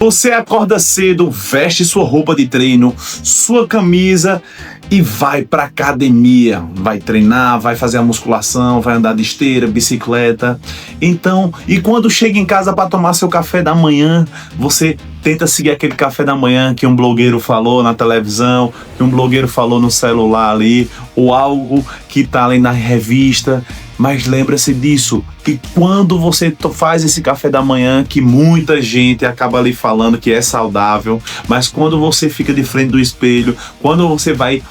Você acorda cedo, veste sua roupa de treino, sua camisa e vai pra academia. Vai treinar, vai fazer a musculação, vai andar de esteira, bicicleta. Então, e quando chega em casa para tomar seu café da manhã, você tenta seguir aquele café da manhã que um blogueiro falou na televisão, que um blogueiro falou no celular ali, ou algo que tá ali na revista. Mas lembra-se disso, que quando você faz esse café da manhã, que muita gente acaba ali falando que é saudável, mas quando você fica de frente do espelho, quando você vai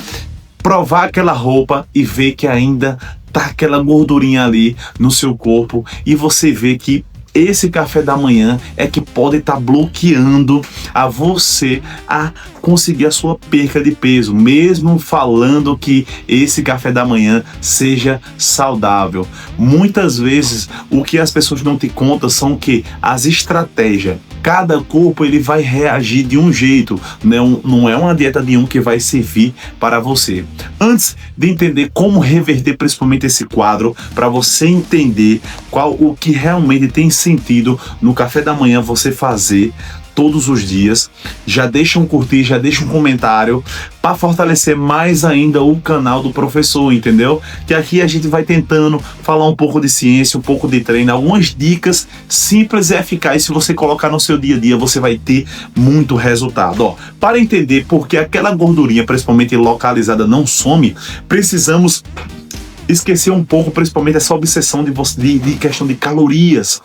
provar aquela roupa e ver que ainda tá aquela gordurinha ali no seu corpo, e você vê que esse café da manhã é que pode estar bloqueando a você a conseguir a sua perca de peso, mesmo falando que esse café da manhã seja saudável. Muitas vezes o que as pessoas não te contam são que as estratégias. Cada corpo ele vai reagir de um jeito, não é uma dieta de um que vai servir para você. Antes de entender como reverter principalmente esse quadro, para você entender o que realmente tem sentido no café da manhã você fazer todos os dias, já deixa um curtir, já deixa um comentário para fortalecer mais ainda o canal do professor, entendeu? Que aqui a gente vai tentando falar um pouco de ciência, um pouco de treino, algumas dicas simples e eficazes. Se você colocar no seu dia a dia, você vai ter muito resultado. Ó, para entender por que aquela gordurinha, principalmente localizada, não some, precisamos esquecer um pouco, principalmente essa obsessão de questão de calorias.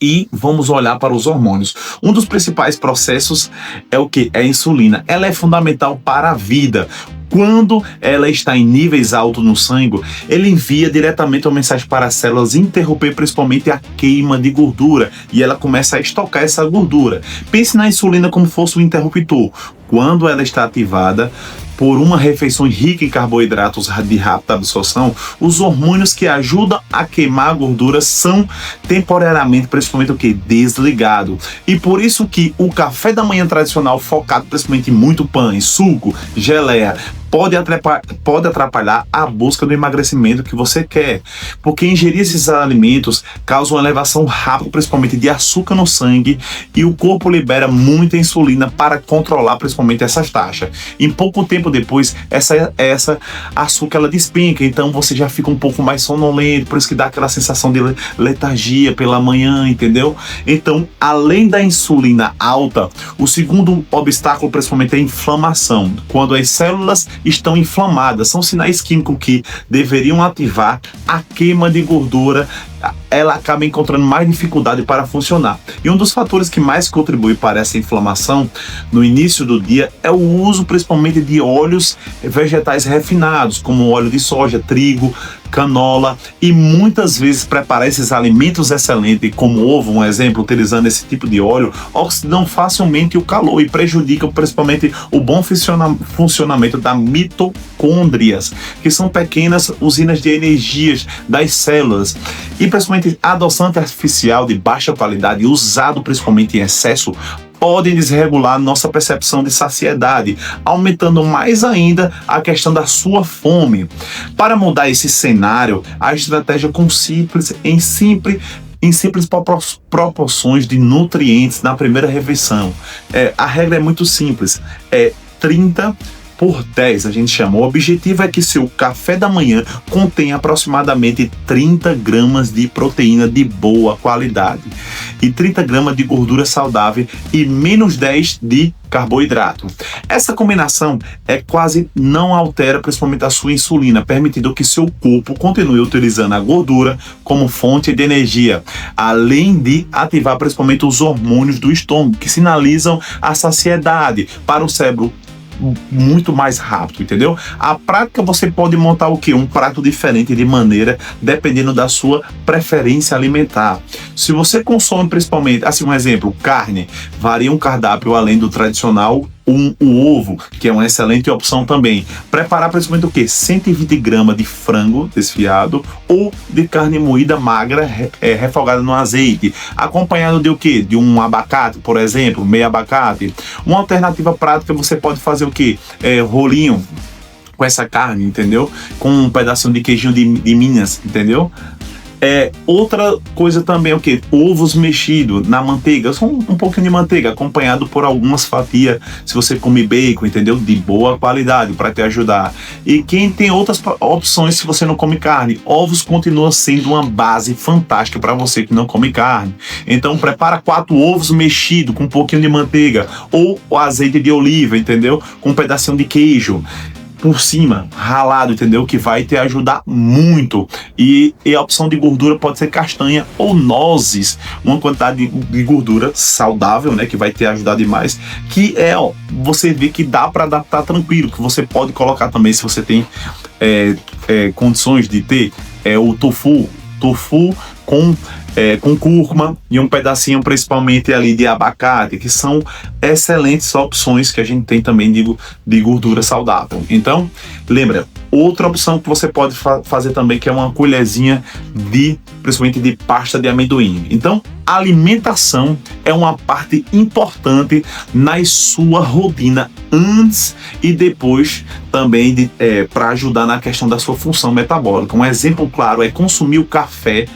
E vamos olhar para os hormônios. Um dos principais processos é o que? É a insulina. Ela é fundamental para a vida. Quando ela está em níveis altos no sangue, ele envia diretamente uma mensagem para as células interromper principalmente a queima de gordura e ela começa a estocar essa gordura. Pense na insulina como fosse um interruptor. Quando ela está ativada por uma refeição rica em carboidratos de rápida absorção, os hormônios que ajudam a queimar a gordura são temporariamente, principalmente o que? Desligado. E por isso que o café da manhã tradicional, focado principalmente em muito pães, suco, geleia, pode atrapalhar a busca do emagrecimento que você quer, porque ingerir esses alimentos causa uma elevação rápida, principalmente de açúcar no sangue, e o corpo libera muita insulina para controlar principalmente essas taxas. Em pouco tempo depois, essa açúcar ela despenca, então você já fica um pouco mais sonolento, por isso que dá aquela sensação de letargia pela manhã, entendeu? Então, além da insulina alta, o segundo obstáculo principalmente é a inflamação. Quando as células estão inflamadas, são sinais químicos que deveriam ativar a queima de gordura, ela acaba encontrando mais dificuldade para funcionar. E um dos fatores que mais contribui para essa inflamação no início do dia é o uso principalmente de óleos vegetais refinados, como óleo de soja, trigo, canola, e muitas vezes preparar esses alimentos excelentes, como ovo, um exemplo, utilizando esse tipo de óleo, oxidam facilmente o calor e prejudicam principalmente o bom funcionamento das mitocôndrias, que são pequenas usinas de energias das células. E principalmente adoçante artificial de baixa qualidade, usado principalmente em excesso, podem desregular nossa percepção de saciedade, aumentando mais ainda a questão da sua fome. Para mudar esse cenário, a estratégia consiste em simples proporções de nutrientes na primeira refeição. A regra é muito simples, 30/10, a gente chama. O objetivo é que seu café da manhã contenha aproximadamente 30 gramas de proteína de boa qualidade e 30 gramas de gordura saudável e menos 10 de carboidrato. Essa combinação quase não altera principalmente a sua insulina, permitindo que seu corpo continue utilizando a gordura como fonte de energia, além de ativar principalmente os hormônios do estômago, que sinalizam a saciedade para o cérebro muito mais rápido, entendeu? A prática você pode montar o que? Um prato diferente de maneira, dependendo da sua preferência alimentar. Se você consome principalmente, assim, um exemplo, carne, varia um cardápio além do tradicional, o ovo, que é uma excelente opção também. Preparar principalmente o que? 120 gramas de frango desfiado ou de carne moída magra, refogada no azeite, acompanhado de o que? De um abacate, por exemplo, meio abacate. Uma alternativa prática, você pode fazer o que? Rolinho com essa carne, entendeu? Com um pedacinho de queijinho de Minas, entendeu? Outra coisa também é o quê? Ovos mexidos na manteiga, só um pouquinho de manteiga, acompanhado por algumas fatias, se você come bacon, entendeu? De boa qualidade, para te ajudar. E quem tem outras opções, se você não come carne, ovos continua sendo uma base fantástica para você que não come carne. Então prepara 4 ovos mexidos com um pouquinho de manteiga, ou o azeite de oliva, entendeu? Com um pedacinho de queijo por cima, ralado, entendeu? Que vai te ajudar muito. E a opção de gordura pode ser castanha ou nozes, uma quantidade de gordura saudável, né? Que vai te ajudar demais. Que você vê que dá para adaptar tranquilo, que você pode colocar também, se você tem condições de ter, o tofu com cúrcuma e um pedacinho principalmente ali de abacate, que são excelentes opções que a gente tem também de gordura saudável. Então, lembra, outra opção que você pode fazer também, que é uma colherzinha principalmente de pasta de amendoim. Então, a alimentação é uma parte importante na sua rotina antes e depois também para ajudar na questão da sua função metabólica. Um exemplo claro é consumir o café.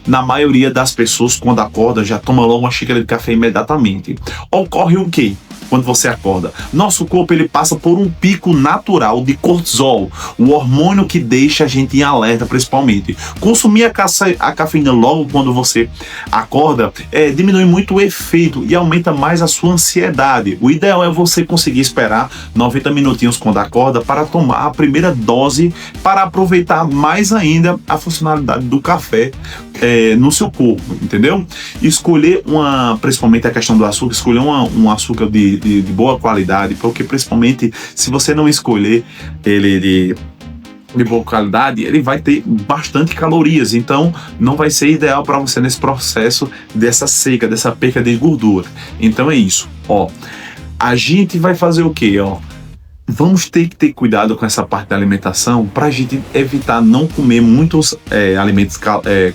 Na maioria das pessoas, quando acorda, já toma logo uma xícara de café imediatamente. Ocorre o quê? Quando você acorda, nosso corpo ele passa por um pico natural de cortisol, o hormônio que deixa a gente em alerta, principalmente. Consumir a cafeína logo quando você acorda diminui muito o efeito e aumenta mais a sua ansiedade. O ideal é você conseguir esperar 90 minutinhos quando acorda para tomar a primeira dose, para aproveitar mais ainda a funcionalidade do café no seu corpo, entendeu? Escolher principalmente a questão do açúcar, escolher um açúcar de boa qualidade, porque principalmente se você não escolher ele de boa qualidade, ele vai ter bastante calorias, então não vai ser ideal para você nesse processo dessa seca, dessa perca de gordura. Então é isso, a gente vai fazer o quê, Vamos ter que ter cuidado com essa parte da alimentação para a gente evitar não comer muitos alimentos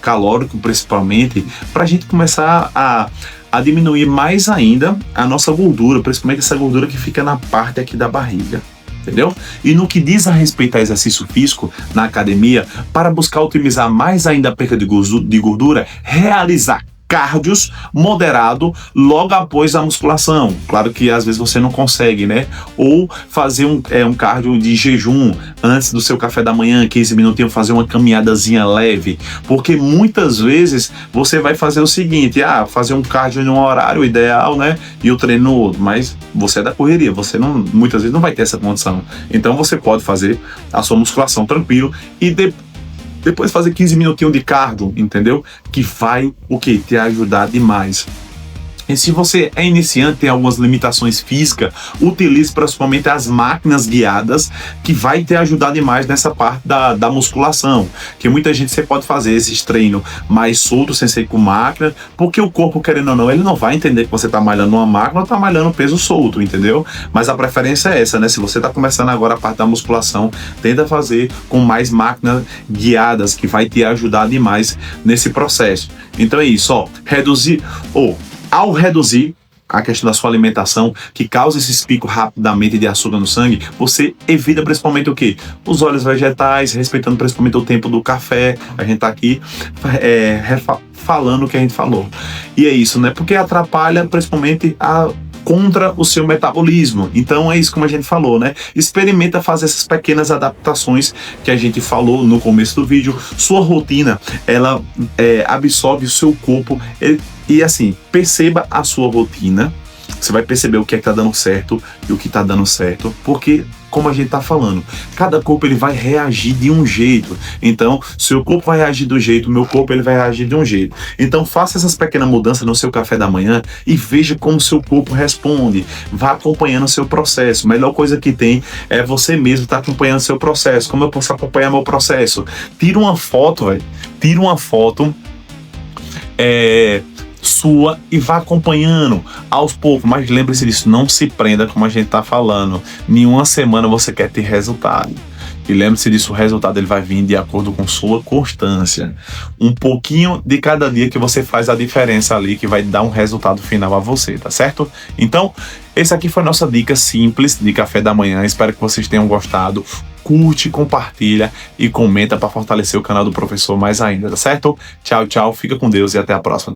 calóricos, principalmente, para a gente começar a diminuir mais ainda a nossa gordura, principalmente essa gordura que fica na parte aqui da barriga. Entendeu? E no que diz a respeito a exercício físico na academia, para buscar otimizar mais ainda a perda de gordura, realizar cardios moderado logo após a musculação. Claro que às vezes você não consegue, né? Ou fazer um cardio de jejum antes do seu café da manhã, 15 minutinhos, fazer uma caminhadazinha leve, porque muitas vezes você vai fazer o seguinte, fazer um cardio em um horário ideal, né? E o treino no outro, mas você é da correria, você muitas vezes não vai ter essa condição. Então você pode fazer a sua musculação tranquilo e depois fazer 15 minutinhos de cardio, entendeu? Que vai te ajudar demais. E se você é iniciante, tem algumas limitações físicas, utilize principalmente as máquinas guiadas, que vai te ajudar demais nessa parte da musculação. Que muita gente você pode fazer esses treinos mais soltos, sem ser com máquina, porque o corpo, querendo ou não, ele não vai entender que você está malhando uma máquina ou está malhando peso solto, entendeu? Mas a preferência é essa, né? Se você está começando agora a parte da musculação, tenta fazer com mais máquinas guiadas, que vai te ajudar demais nesse processo. Então é isso, ao reduzir a questão da sua alimentação, que causa esses picos rapidamente de açúcar no sangue, você evita principalmente o quê? Os óleos vegetais, respeitando principalmente o tempo do café. A gente tá aqui falando o que a gente falou. E é isso, né? Porque atrapalha principalmente contra o seu metabolismo. Então é isso como a gente falou, né? Experimenta fazer essas pequenas adaptações que a gente falou no começo do vídeo. Sua rotina, ela absorve o seu corpo e assim, perceba a sua rotina. Você vai perceber o que é que tá dando certo e o que tá dando certo, porque, como a gente tá falando, cada corpo ele vai reagir de um jeito. Então, seu corpo vai reagir de um jeito, meu corpo ele vai reagir de um jeito. Então, faça essas pequenas mudanças no seu café da manhã e veja como seu corpo responde. Vá acompanhando o seu processo. A melhor coisa que tem é você mesmo estar acompanhando o seu processo. Como eu posso acompanhar meu processo? Tira uma foto, sua e vá acompanhando aos poucos, mas lembre-se disso, não se prenda, como a gente tá falando, nenhuma semana você quer ter resultado, e lembre-se disso, o resultado ele vai vir de acordo com sua constância, um pouquinho de cada dia que você faz a diferença ali, que vai dar um resultado final a você, tá certo? Então, essa aqui foi a nossa dica simples de café da manhã, espero que vocês tenham gostado. curte, compartilha e comenta para fortalecer o canal do professor mais ainda, tá certo? Tchau, tchau, fica com Deus e até a próxima.